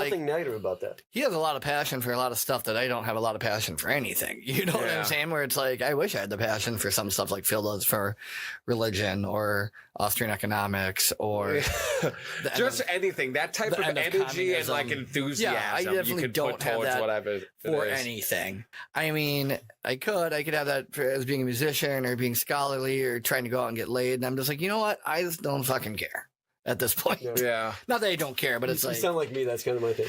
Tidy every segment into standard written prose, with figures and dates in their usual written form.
nothing negative about that. He has a lot of passion for a lot of stuff that I don't have a lot of passion for anything. You know what I'm saying? Where it's like, I wish I had the passion for some stuff like Phil does for religion or Austrian economics or just anything. That type of energy and like enthusiasm. Yeah, I definitely you could don't put have towards that whatever for anything. I mean, I could have that as being a musician or being scholarly or trying to go out and get laid. And I'm just like, you know what? I just don't fucking care at this point. Yeah. Not that I don't care, but it's you like... You sound like me. That's kind of my thing.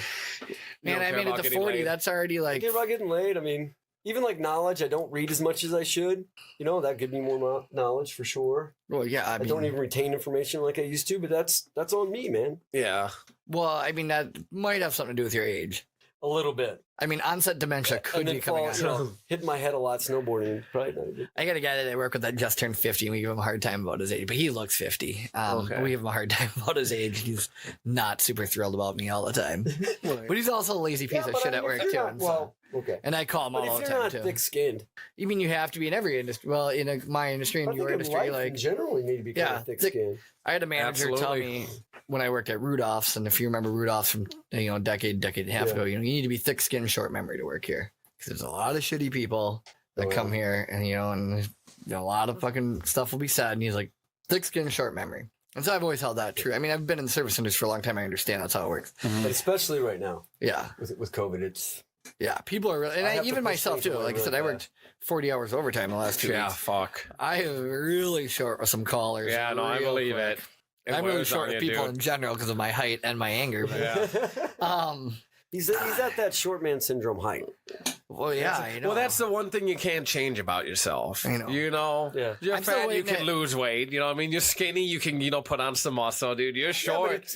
Man, I mean, at the 40, that's already like... I care about getting laid. I mean, even like knowledge, I don't read as much as I should. You know, that gives me more knowledge for sure. Well, yeah, I don't even retain information like I used to, but that's on me, man. Yeah. Well, I mean, that might have something to do with your age. A little bit. I mean, onset dementia could be coming on. You know, hit my head a lot snowboarding. Probably not good. I got a guy that I work with that just turned 50, and we give him a hard time about his age, but he looks 50. We give him a hard time about his age. He's not super thrilled about me all the time. But he's also a lazy piece of shit at work, too. Okay. And I call him all the time, too. If you're not thick-skinned. You mean you have to be in every industry? Well, in my industry and your industry, like... in general, you need to be kind of thick-skinned. I had a manager tell me when I worked at Rudolph's, and if you remember Rudolph's from a decade and a half ago, you need to be thick-skinned, short memory to work here. Because there's a lot of shitty people that come here, and a lot of fucking stuff will be said, and he's like, thick-skinned, short memory. And so I've always held that true. I mean, I've been in the service industry for a long time. I understand that's how it works. But especially right now. Yeah. With COVID, it's... Yeah, people are really... And even myself, too. Like I said, I worked 40 hours overtime the last 2 weeks. Yeah, fuck. I am really short with some callers. Yeah, no, I believe it. I'm really short with people in general because of my height and my anger. But, yeah. He's at that short man syndrome height. Well, yeah, Well, that's the one thing you can't change about yourself. You're fat, you can lose weight. You know what I mean? You're skinny, you can, put on some muscle, dude. You're short.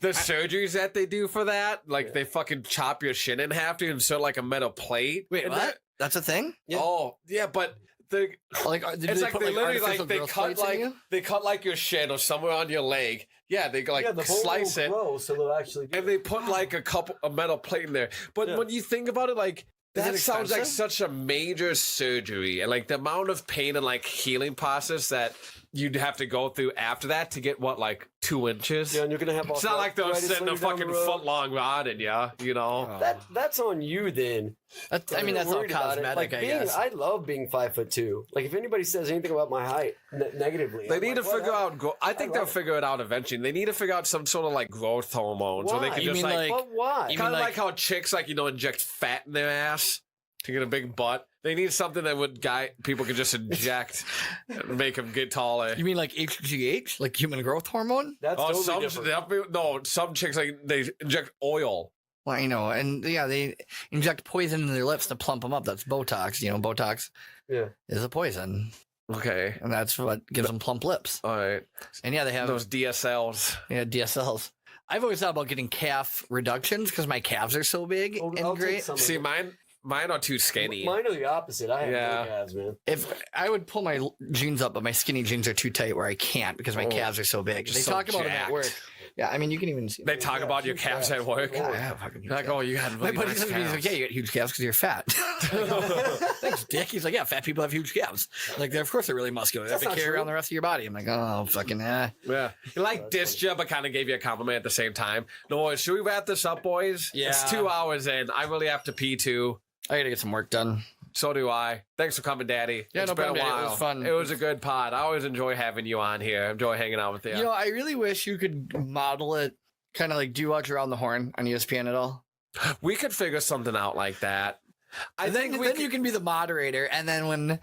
The surgeries that they do for that, like they fucking chop your shin in half to insert like a metal plate. Wait, what? That's a thing? Yeah. Oh, yeah, but... it's like they literally like they cut like your shin or somewhere on your leg. Yeah, they slice it, so they'll actually and they put like a metal plate in there. But when you think about it, like that sounds like such a major surgery, and like the amount of pain and like healing process that you'd have to go through after that to get like 2 inches. Yeah, and you're gonna have. It's not like they're sitting a fucking foot long rod in ya, That's on you then. That's all cosmetic. Like I guess. I love being 5'2". Like if anybody says anything about my height negatively, they need to figure out. I think they'll figure it out eventually. They need to figure out some sort of like growth hormones, so they can just but why? Kind of like how chicks inject fat in their ass to get a big butt. They need something that people could just inject and make them get taller. You mean like HGH, like human growth hormone? That's totally different. No, some chicks they inject oil. Well, and they inject poison in their lips to plump them up. That's Botox. Botox is a poison. Okay. And that's what gives them plump lips. All right. And they have those DSLs. Yeah, DSLs. I've always thought about getting calf reductions because my calves are so big and great. See, mine are too skinny. Mine are the opposite. I have big calves, man. If I would pull my jeans up, but my skinny jeans are too tight where I can't because my calves are so big. They talk about them at work. Yeah, I mean, you can even see. They talk about your calves at work. Yeah, fucking huge like, you had really my buddy says to me, he's like, yeah, you got huge calves because you're fat. Thanks, Dick. He's like, yeah, fat people have huge calves. Like, of course they're really muscular. They have to carry around the rest of your body. I'm like, oh, fucking Yeah. You like dissed you, but kind of gave you a compliment at the same time. No, should we wrap this up, boys? Yeah. It's 2 hours in. I really have to pee too. I gotta get some work done. So do I. Thanks for coming, Daddy. Yeah, it's no been problem, a while. It was fun. It was a good pod. I always enjoy having you on here. I enjoy hanging out with you. I really wish you could model it, kind of like Do You Watch Around the Horn on ESPN at all? We could figure something out like that. I think you can be the moderator, and then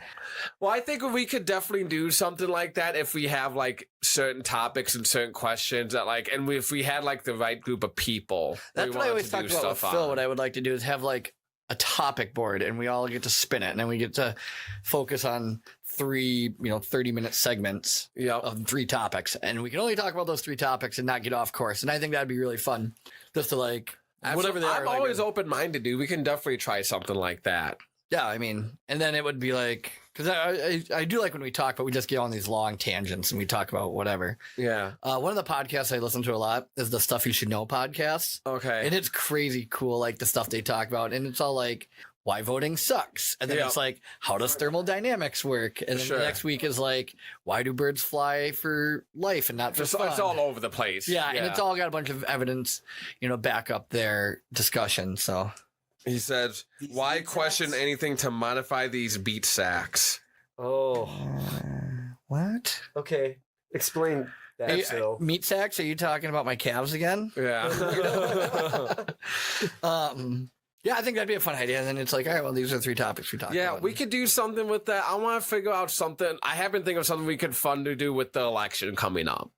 I think we could definitely do something like that if we have like certain topics and certain questions that and if we had like the right group of people. That's what I always talk about with Phil. What I would like to do is have like a topic board, and we all get to spin it, and then we get to focus on 3 30-minute segments of 3 topics, and we can only talk about those 3 topics and not get off course. And I think that'd be really fun, just to whatever they are. I'm always open-minded, dude. We can definitely try something like that. Yeah, I mean, and then it would be like, because I do like when we talk, but we just get on these long tangents and we talk about whatever. Yeah. One of the podcasts I listen to a lot is the Stuff You Should Know podcast. Okay. And it's crazy cool, like the stuff they talk about. And it's all like why voting sucks. And then it's like, how does thermodynamics work? And then the next week is like, why do birds fly for life and not for fun? It's all over the place. Yeah, and it's all got a bunch of evidence, back up their discussion. So he said, why question anything to modify these beat sacks? Oh. What? Okay. Explain that, Phil. Meat sacks? Are you talking about my calves again? Yeah. Yeah, I think that'd be a fun idea. And then it's like, all right, well, these are 3 topics we talked about. Yeah, we could do something with that. I want to figure out something. I have been thinking of something we could fun to do with the election coming up.